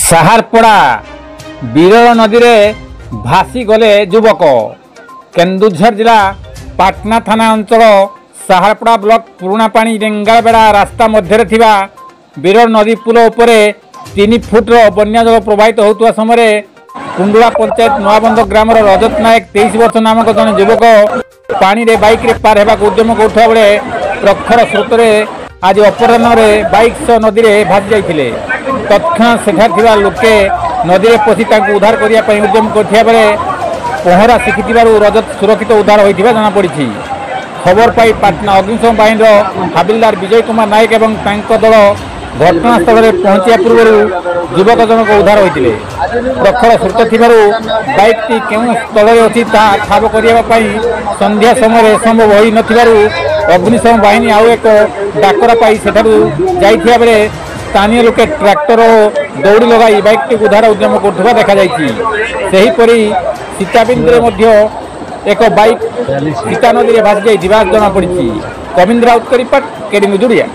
साहारपड़ा बिरल नदी में भासी गले युवक। केन्दुझर जिला पाटना थाना अंचल साहारपड़ा ब्लॉक पुरापाणी रेंगालबेड़ा रास्ता मध्य बिरल नदी पुल उपरे 3 फुट्र बन्या जल प्रवाहित होता समय कुंडुला पंचायत नुआबंध ग्राम रजत नायक 23 वर्ष नामक जन युवक पानी रे बाइक रे पार होगा उद्यम करुवा बेले प्रखर स्रोत आज अपराह्न बाइक सह नदी में भासी जाते तत्क्षण सेठा लोके नदी में पशि उद्धार करने उद्यम करथिया बेले पहरा शिखि रजत सुरक्षित उद्धार होता जमापड़ी। खबर पाई पाटना अग्निशम बाहिनी हाबिलदार विजय कुमार नायक एवं दल घटनास्थल में पहुंचा पूर्व युवक जनक उद्धार होते प्रखर स्रोत थी बाइक टी क्यों स्थल अच्छी ठाब करने संध्या समय संभव हो न अग्निशम बाहिनी आउ एक डाकरा पाई जाइथिया बेले स्थानीय लोके ट्रैक्टर दौड़ी लगाई बाइक टी उद्धार उद्यम कर देखा सेहीपरि सीताबिंदे एक बाइक सीता नदी में भासी जाइथिबा जमापड़ी। Kavindra Raut report KD news Odia.